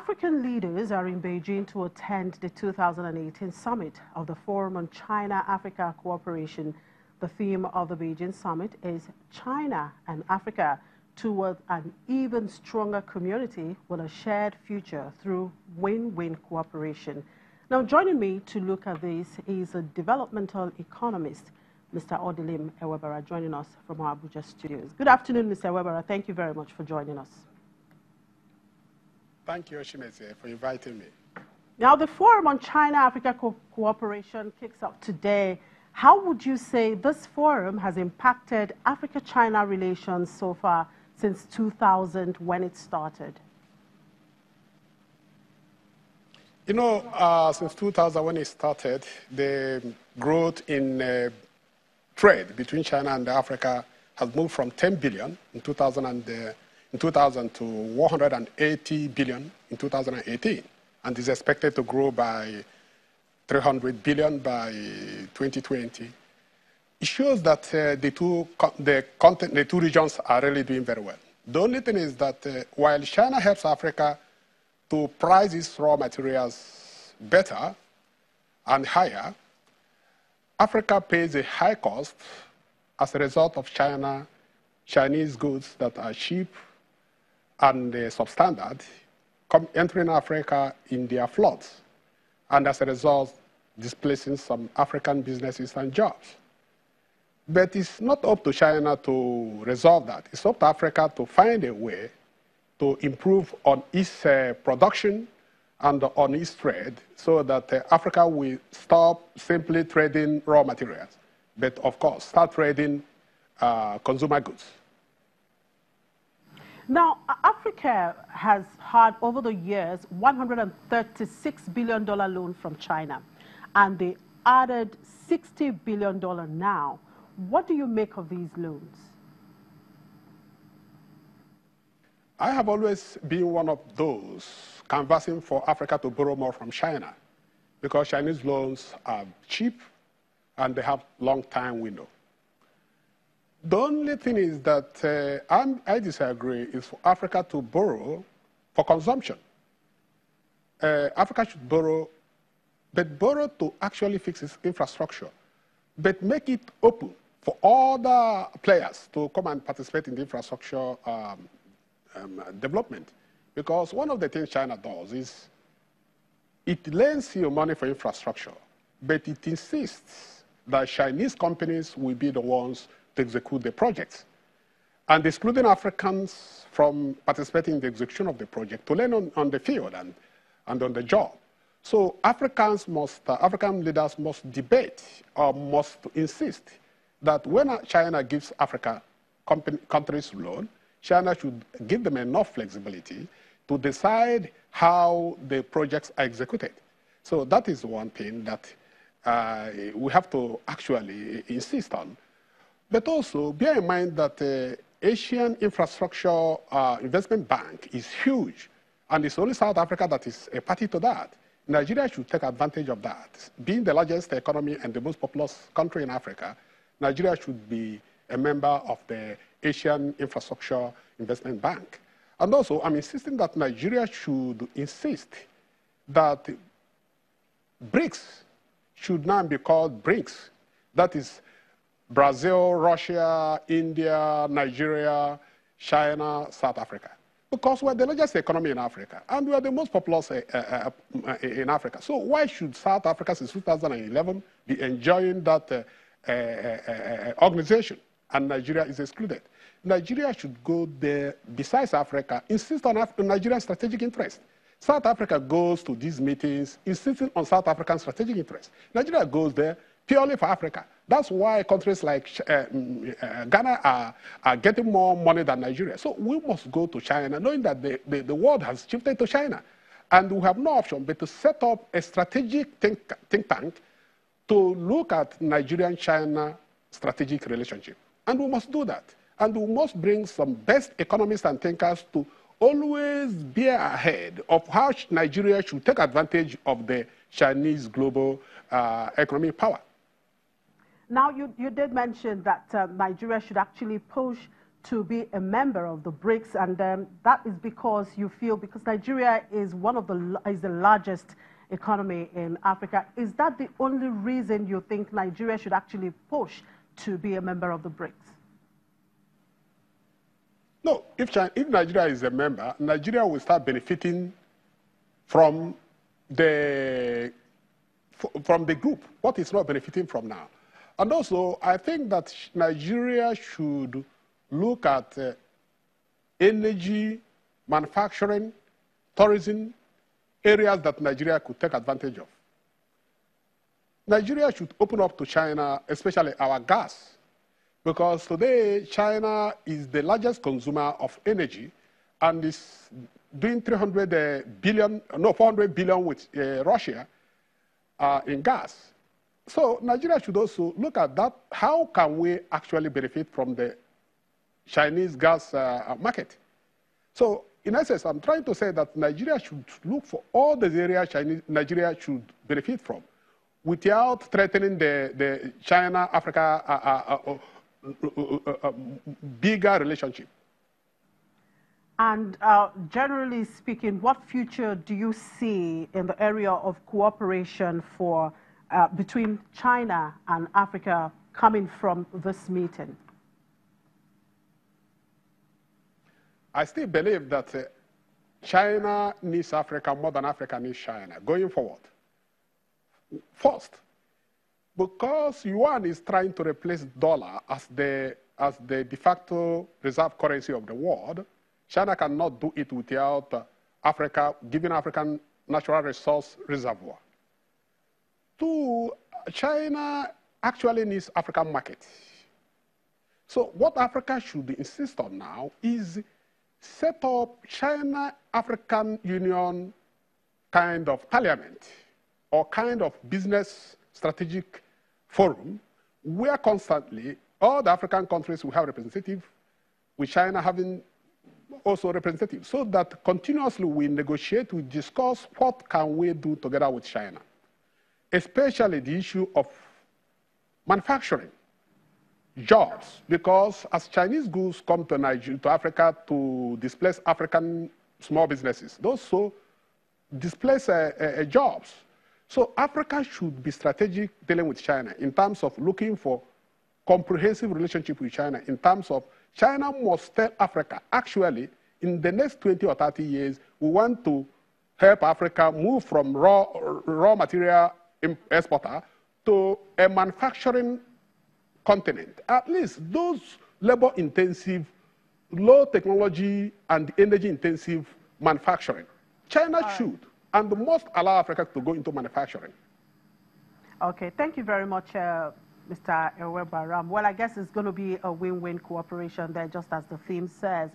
African leaders are in Beijing to attend the 2018 summit of the Forum on China-Africa Cooperation. The theme of the Beijing summit is China and Africa toward an even stronger community with a shared future through win-win cooperation. Now, joining me to look at this is a developmental economist, Mr. Odilim Ewebara, joining us from our Abuja studios. Good afternoon, Mr. Ewebara. Thank you very much for joining us. Thank you, Oshimeze, for inviting me. Now, the Forum on China-Africa Cooperation kicks off today. How would you say this forum has impacted Africa-China relations so far since 2000 when it started? You know, since 2000 when it started, the growth in trade between China and Africa has moved from 10 billion in 2000 to 180 billion in 2018, and is expected to grow by 300 billion by 2020. It shows that the two regions are really doing very well. The only thing is that while China helps Africa to price its raw materials better and higher, Africa pays a high cost as a result of Chinese goods that are cheap and substandard entering Africa in their floods, and as a result, displacing some African businesses and jobs. But it's not up to China to resolve that. It's up to Africa to find a way to improve on its production and on its trade so that Africa will stop simply trading raw materials, but of course, start trading consumer goods. Now, Africa has had, over the years, $136 billion loan from China, and they added $60 billion now. What do you make of these loans? I have always been one of those canvassing for Africa to borrow more from China, because Chinese loans are cheap and they have long time window. The only thing is that I disagree is for Africa to borrow for consumption. Africa should borrow, but borrow to actually fix its infrastructure, but make it open for other players to come and participate in the infrastructure development. Because one of the things China does is it lends you money for infrastructure, but it insists that Chinese companies will be the ones to execute the projects, and excluding Africans from participating in the execution of the project to learn on the field and on the job. So African leaders must debate or must insist that when China gives Africa countries loan, China should give them enough flexibility to decide how the projects are executed. So that is one thing that we have to actually insist on. But also, bear in mind that the Asian Infrastructure Investment Bank is huge, and it's only South Africa that is a party to that. Nigeria should take advantage of that. Being the largest economy and the most populous country in Africa, Nigeria should be a member of the Asian Infrastructure Investment Bank. And also, I'm insisting that Nigeria should insist that BRICS should now be called BRICS. That is Brazil, Russia, India, Nigeria, China, South Africa. Because we're the largest economy in Africa, and we're the most populous in Africa. So why should South Africa since 2011 be enjoying that organization, and Nigeria is excluded? Nigeria should go there, besides Africa, insist on Nigeria's strategic interest. South Africa goes to these meetings insisting on South African strategic interest. Nigeria goes there purely for Africa. That's why countries like Ghana are getting more money than Nigeria. So we must go to China, knowing that the world has shifted to China. And we have no option but to set up a strategic think tank to look at Nigerian-China strategic relationship. And we must do that. And we must bring some best economists and thinkers to always be ahead of how Nigeria should take advantage of the Chinese global economic power. Now, you did mention that Nigeria should actually push to be a member of the BRICS, and that is because you feel because Nigeria is the largest economy in Africa. Is that the only reason you think Nigeria should actually push to be a member of the BRICS? No, if Nigeria is a member, Nigeria will start benefiting from the group, what it's not benefiting from now. And also, I think that Nigeria should look at energy, manufacturing, tourism, areas that Nigeria could take advantage of. Nigeria should open up to China, especially our gas, because today China is the largest consumer of energy and is doing 400 billion with Russia in gas. So Nigeria should also look at that. How can we actually benefit from the Chinese gas market? So in essence, I'm trying to say that Nigeria should look for all the areas Nigeria should benefit from without threatening the China-Africa bigger relationship. And generally speaking, what future do you see in the area of cooperation for between China and Africa coming from this meeting? I still believe that China needs Africa more than Africa needs China going forward. First, because yuan is trying to replace dollar as the de facto reserve currency of the world, China cannot do it without Africa giving African natural resource reservoir. Two, China actually needs African market. So what Africa should insist on now is set up China-African Union kind of parliament or kind of business strategic forum where constantly all the African countries will have representatives, with China having also representatives, so that continuously we negotiate, we discuss what can we do together with China, especially the issue of manufacturing, jobs, because as Chinese goods come to Nigeria, to Africa to displace African small businesses, those so displace jobs. So Africa should be strategic dealing with China in terms of looking for comprehensive relationship with China, in terms of China must tell Africa, actually, in the next 20 or 30 years, we want to help Africa move from raw material exporter to a manufacturing continent. At least those labor-intensive, low-technology and energy-intensive manufacturing, China should and must allow Africa to go into manufacturing. Okay, thank you very much, Mr. Ewe Baram. Well, I guess it's going to be a win-win cooperation there, just as the theme says.